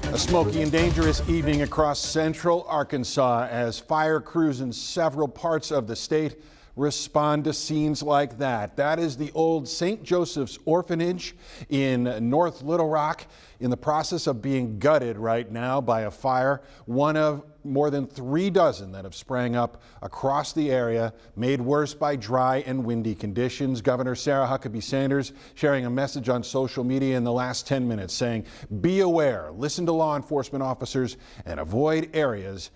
A smoky and dangerous evening across central Arkansas as fire crews in several parts of the state respond to scenes like that. That is the old St. Joseph's Orphanage in North Little Rock, in the process of being gutted right now by a fire, one of more than 3 dozen that have sprang up across the area, made worse by dry and windy conditions. Governor Sarah Huckabee Sanders sharing a message on social media in the last 10 minutes saying, be aware, listen to law enforcement officers, and avoid areas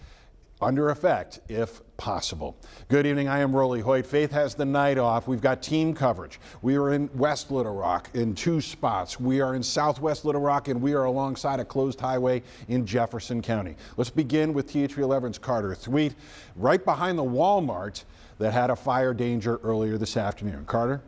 under effect if possible. Good evening, I am Rolly Hoyt. Faith has the night off. We've got team coverage. We are in West Little Rock in 2 spots. We are in Southwest Little Rock, and we are alongside a closed highway in Jefferson County. Let's begin with TH11's Carter Thweet, right behind the Walmart that had a fire danger earlier this afternoon. Carter?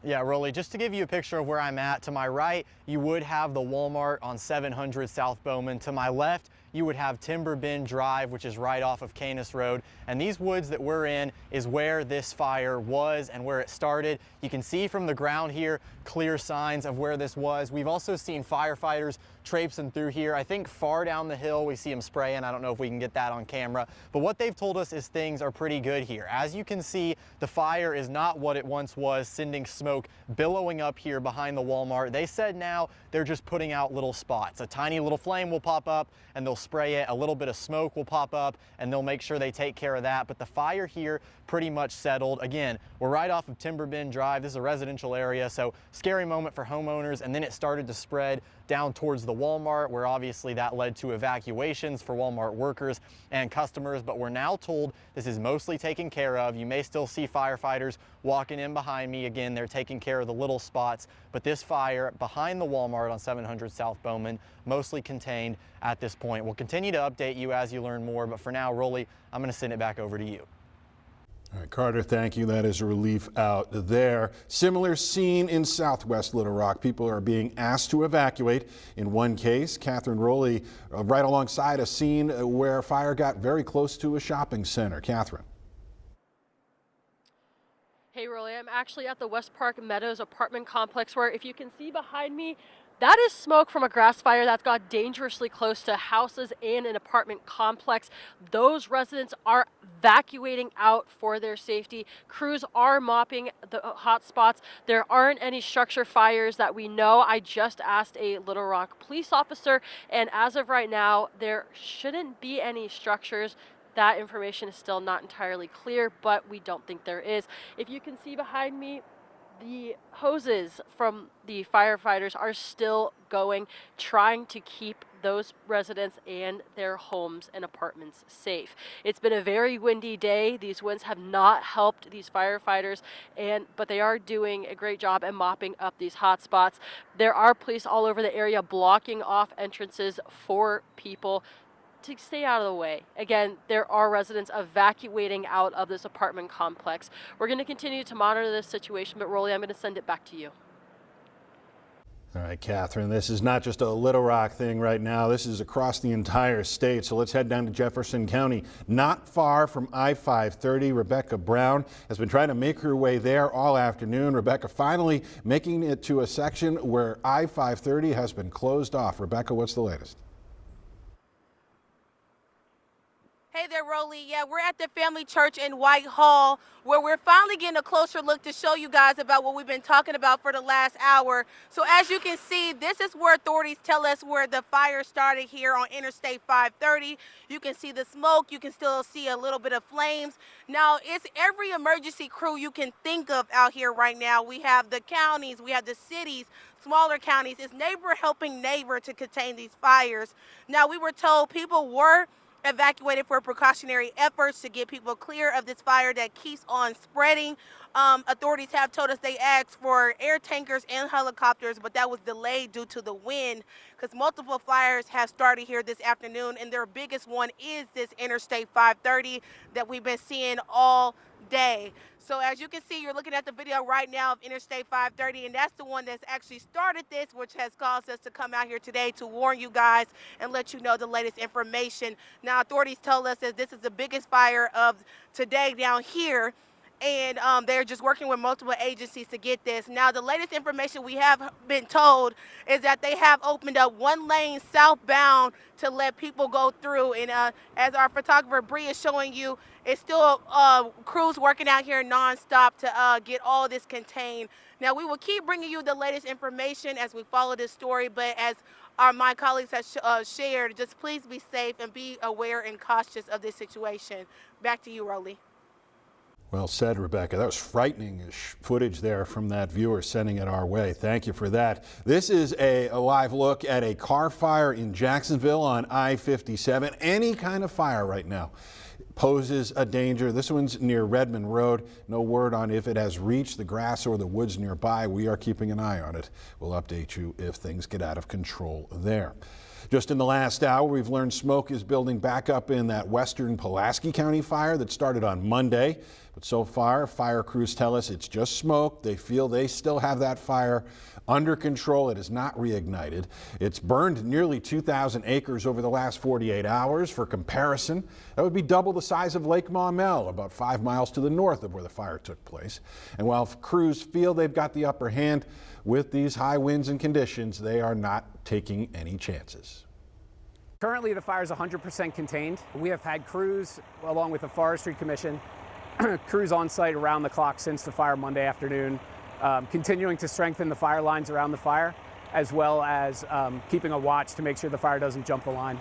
Yeah, Rolly, just to give you a picture of where I'm at, to my right, you would have the Walmart on 700 South Bowman. To my left, you would have Timber Bend Drive, which is right off of Canis Road. And these woods that we're in is where this fire was and where it started. You can see from the ground here clear signs of where this was. We've also seen firefighters traipsing through here. I think far down the hill we see them spraying. I don't know if we can get that on camera, but what they've told us is things are pretty good here. As you can see, the fire is not what it once was, sending smoke billowing up here behind the Walmart. They said now they're just putting out little spots. A tiny little flame will pop up and they'll spray it. A little bit of smoke will pop up and they'll make sure they take care of that. But the fire here pretty much settled. Again, we're right off of Timber Bend Drive. This is a residential area, so scary moment for homeowners. And then it started to spread down towards the Walmart, where obviously that led to evacuations for Walmart workers and customers. But we're now told this is mostly taken care of. You may still see firefighters walking in behind me. Again, they're taking care of the little spots, but this fire behind the Walmart on 700 South Bowman, mostly contained at this point. We'll continue to update you as you learn more, but for now, Rolly, I'm going to send it back over to you. All right, Carter, thank you. That is a relief out there. Similar scene in Southwest Little Rock. People are being asked to evacuate. In one case, Catherine Rowley, right alongside a scene where fire got very close to a shopping center. Catherine. Hey, Rolly, I'm actually at the West Park Meadows apartment complex where, if you can see behind me, that is smoke from a grass fire that's got dangerously close to houses and an apartment complex. Those residents are evacuating out for their safety. Crews are mopping the hot spots. There aren't any structure fires that we know. I just asked a Little Rock police officer, and as of right now, there shouldn't be any structures. That information is still not entirely clear, but we don't think there is. If you can see behind me, the hoses from the firefighters are still going, trying to keep those residents and their homes and apartments safe. It's been a very windy day. These winds have not helped these firefighters, but they are doing a great job at mopping up these hot spots. There are police all over the area blocking off entrances for people to stay out of the way. Again, there are residents evacuating out of this apartment complex. We're going to continue to monitor this situation, but Rolly, I'm going to send it back to you. All right, Catherine, this is not just a Little Rock thing right now. This is across the entire state. So let's head down to Jefferson County. Not far from I-530, Rebecca Brown has been trying to make her way there all afternoon. Rebecca finally making it to a section where I-530 has been closed off. Rebecca, what's the latest? Hey there, Rolly. Yeah, we're at the Family Church in Whitehall, where we're finally getting a closer look to show you guys about what we've been talking about for the last hour. So as you can see, this is where authorities tell us where the fire started here on Interstate 530. You can see the smoke. You can still see a little bit of flames. Now, it's every emergency crew you can think of out here right now. We have the counties, we have the cities, smaller counties. It's neighbor helping neighbor to contain these fires. Now, we were told people were evacuated for precautionary efforts to get people clear of this fire that keeps on spreading. Authorities have told us they asked for air tankers and helicopters, but that was delayed due to the wind, because multiple fires have started here this afternoon, and their biggest one is this Interstate 530 that we've been seeing all day. So as you can see, you're looking at the video right now of Interstate 530, and that's the one that's actually started this, which has caused us to come out here today to warn you guys and let you know the latest information. Now, authorities tell us that this is the biggest fire of today down here, and they're just working with multiple agencies to get this. Now, the latest information we have been told is that they have opened up one lane southbound to let people go through. And as our photographer Bree is showing you, it's still crews working out here nonstop to get all this contained. Now, we will keep bringing you the latest information as we follow this story, but as my colleagues have shared, just please be safe and be aware and cautious of this situation. Back to you, Rolly. Well said, Rebecca. That was frightening footage there from that viewer sending it our way. Thank you for that. This is a live look at a car fire in Jacksonville on I-57. Any kind of fire right now poses a danger. This one's near Redmond Road. No word on if it has reached the grass or the woods nearby. We are keeping an eye on it. We'll update you if things get out of control there. Just in the last hour, we've learned smoke is building back up in that western Pulaski County fire that started on Monday. But so far, fire crews tell us it's just smoke. They feel they still have that fire under control. It is not reignited. It's burned nearly 2,000 acres over the last 48 hours. For comparison, that would be double the size of Lake Maumelle, about 5 miles to the north of where the fire took place. And while crews feel they've got the upper hand with these high winds and conditions, they are not taking any chances. Currently, the fire is 100% contained. We have had crews, along with the Forestry Commission, crews on site around the clock since the fire Monday afternoon, continuing to strengthen the fire lines around the fire, as well as keeping a watch to make sure the fire doesn't jump the line.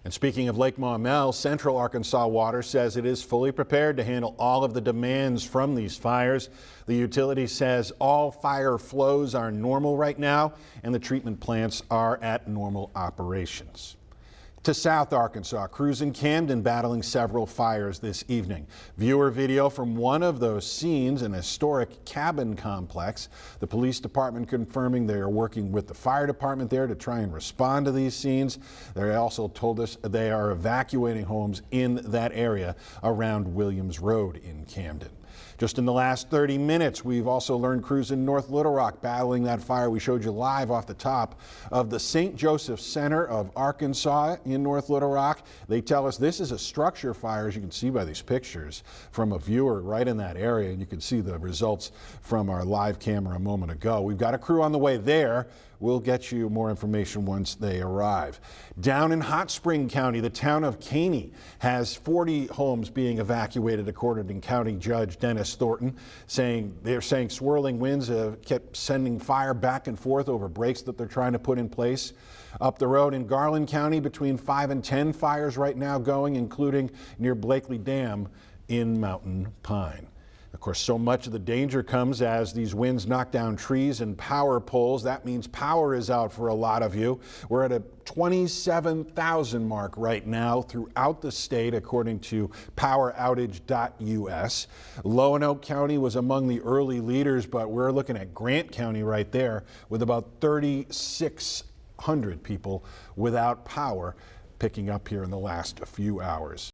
And speaking of Lake Maumelle, Central Arkansas Water says it is fully prepared to handle all of the demands from these fires. The utility says all fire flows are normal right now and the treatment plants are at normal operations. To South Arkansas, crews in Camden battling several fires this evening. Viewer video from one of those scenes, an historic cabin complex. The police department confirming they are working with the fire department there to try and respond to these scenes. They also told us they are evacuating homes in that area around Williams Road in Camden. Just in the last 30 minutes, we've also learned crews in North Little Rock battling that fire we showed you live off the top of the St. Joseph Center of Arkansas in North Little Rock. They tell us this is a structure fire, as you can see by these pictures from a viewer right in that area. And you can see the results from our live camera a moment ago. We've got a crew on the way there. We'll get you more information once they arrive. Down in Hot Spring County, the town of Caney has 40 homes being evacuated, according to County Judge Dennis Thornton, they're saying swirling winds have kept sending fire back and forth over breaks that they're trying to put in place. Up the road in Garland County, between 5 and 10 fires right now going, including near Blakely Dam in Mountain Pine. Of course, so much of the danger comes as these winds knock down trees and power poles. That means power is out for a lot of you. We're at a 27,000 mark right now throughout the state, according to poweroutage.us. Lonoke County was among the early leaders, but we're looking at Grant County right there with about 3,600 people without power, picking up here in the last few hours.